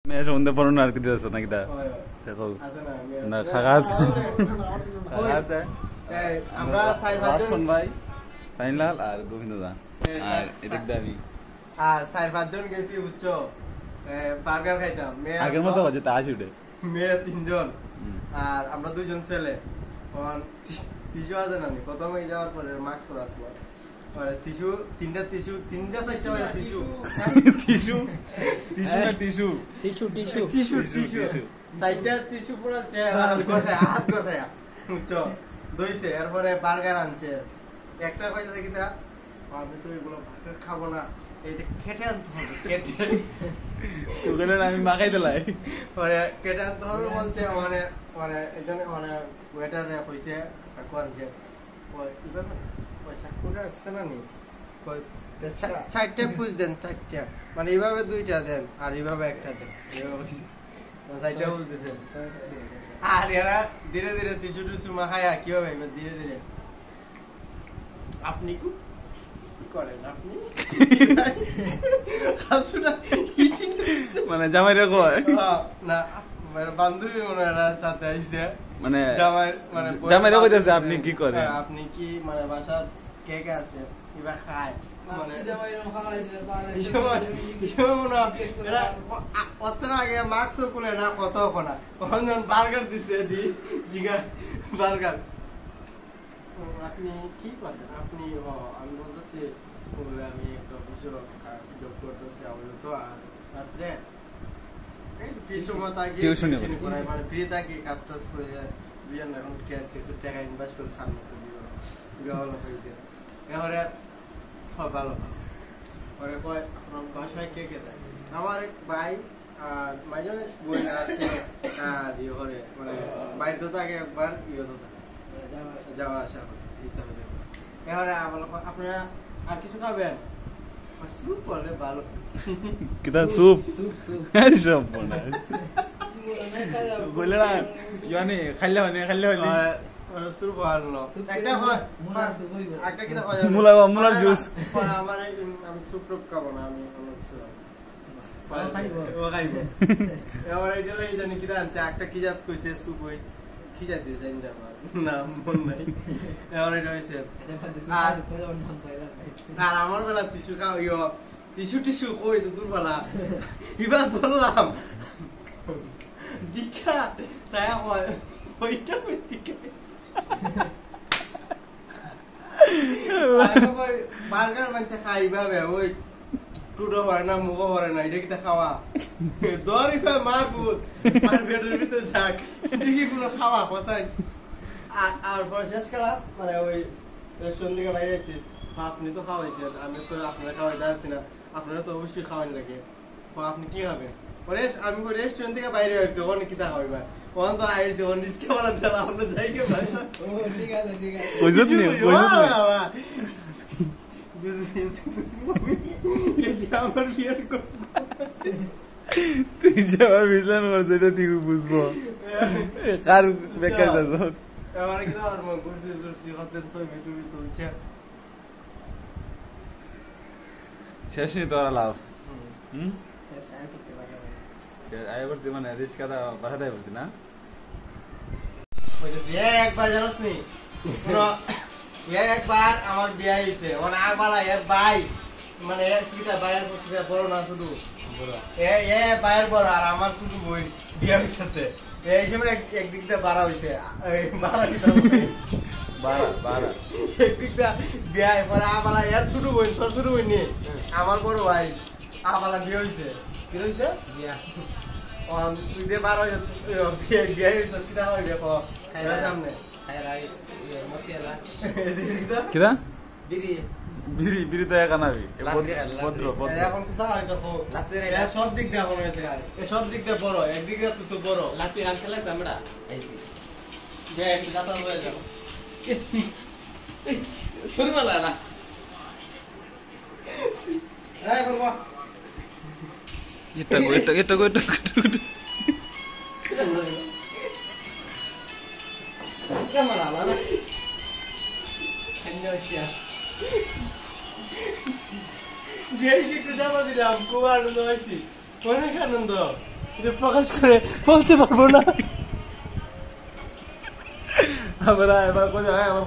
মেয়ে সম্বন্ধে পড়ানো আর কি দিতেছ নাকি দা না খাগা আছে আমরা রাষ্ট্রন ভাই ফাইনাল আর গোবিন্দ দা আর এদিক দা আমি আর 4-5 জন গেছি বুঝছো বার্গার খাইতাম মেয়ে আগের মতো বাজে তা আসি উঠে মেয়ে 3 জন আর আমরা 2 জন ছেলে কোন টিস্যু আছে না প্রথমে যাওয়ার পরে মাস্ক পরে আসলো আর টিস্যু তিনটা চারটা মানে টিস্যু চারটা টিস্যু পড়াচ্ছে হাত গোছায় বুঝছো দইছে এরপরে বার্গার আনছে একটা পয়সা দেখি তা আমি তো এগুলো বার্গার খাবো না এটা কেটে আনতে হবে ওখানে আমি মাখাই দিলাই পরে কেটে আনতে হবে বলছে মানে এজন্য মানে ওয়েটারে কইছে চাকু আনছে চাকুটা আসছে না নি চারটে পুষ দেন চারটা মানে এইভাবে 2টা দেন আর এইভাবে একটা দেন চারটা পুষ দিয়েছেন আর এরা ধীরে ধীরে টিস্যু মাখায়া কি হবে ধীরে ধীরে আপনি কি করেন আপনি মানে জামাই রে কয় না মানে বান্ধবী ওনারা সাথে আইছে মানে জামাই রে কইতাছে আপনি কি করেন আপনি কি মানে বাসার কে কে আছে কিবা খায় মানে জামাই রে খাওয়াইছে অতটা আগে মাস্ক খুলে না কত কোনা কোন বার্গার দিছে দি জিগা বার্গার আপনি কি করেন আপনি আমি বলতেছি আমি একটা অফিসে কাজ করতেছি আমি তো আর রাত্রে টিউশন করাই মানে ফ্রি থাকি কাজ টাজ করে বিয়ান এখন টাকা ইনভেস্ট করে সামনে তো ভালো হয়েছে এবারে ভালো পরে কয় আপনার বাসায় কে কে থাকে আমার এক ভাই আর মাঝে মাঝে বোন আছে আর ইয়ে করে মানে বাড়িতে থাকে একবার ইয়ে তো যাওয়া আসা হয় এবারে আপনারা আর কিছু খাবেন স্যুপ বলে ভালো কিতা স্যুপ সব বলে বলে না ইয়ানি খাইলে হনি স্যুপ ভালো একটা হয় একটা কিটা হয় মুলার জুস আমার আমি স্যুপ টুপ খাবো না আমি অন্য কিছু খাইবো এবার এটা লই জানি কিটা আনছে একটা কি জাত কইছে স্যুপ হই কি জাত দিয়ে জানি না মন নাই এবার এটা হইছে আর আমার বেলা টিস্যু খাও টিস্যু কই তো দুর্বলা এবার বললাম দীক্ষা ছায়া হয় ওইটা দীক্ষা বার্গার মানছে খাইবাবে ওই টুডো হয় না মুখো হয় না এটা কিতা খাওয়া দরি ভাই মারবুত আর বেডের ভিতরে যাক এটা কি কোনো খাওয়া পছাই আর শেষ করা মানে ওই রেস্টুরেন্ট থেকে বাইরে আছি আপনি তো খাওয়াইছেন আমি তো আপনারা খাওয়াইতে আসছি না আপনারা তো অবশ্যই খাওয়ান লাগে আপনি কি খাবেন আমি রেস্টুরেন্ট থেকে বাইরে আসছি ওখানে কিতা খাওয়াইবা ওখানে তো আইসছি ওখানে রিস্কে বলা দিল আমরা যাই কে ভাষা ঠিক আছে আমার বিয়ার তুই যাওয়ার বুঝলাম সেটা তুই বুঝবো কার বেকার যাস আমার কি আর মন করছে জোরসি হতেন ছবি তুমি তুলছে শেষ নি তোরা লাভ আয় করছি মানে রিস্কাটা বাসাতে করছি না একবার জানোস নি একবার আমার বিয়ে হয়েছে মানে একবার এর ভাই মানে কিটা ভাইয়ের বড় না শুধু ভাইয়ের বড় আর আমার শুধু বই বিয়ে হইতেছে এই সময় একদিক দিয়ে বাড়া হয়েছে একদিকটা বিয়ে পরে আবালা এর ছোট বোন তোর ছোট বোন নিয়ে আমার বড় ভাই আবালা বিয়ে হয়েছে কি হয়েছে তুই দিয়ে বারো বিয়ে হয়েছে কিটা হবে সামনে কিরা বিড়ি বিড়ি তো একা নাবি ভদ্র এখন তো সব দিক দিয়ে এখন হয়েছে সব দিক দিয়ে বড় একদিক দিয়ে তো বড় লাঠি রান খেলা আমরা একটু জামা দিলাম খুব আনন্দ হয়েছি অনেক আনন্দ এটা প্রকাশ করে বলতে পারবো না। আমরা এবার কোথায় আমার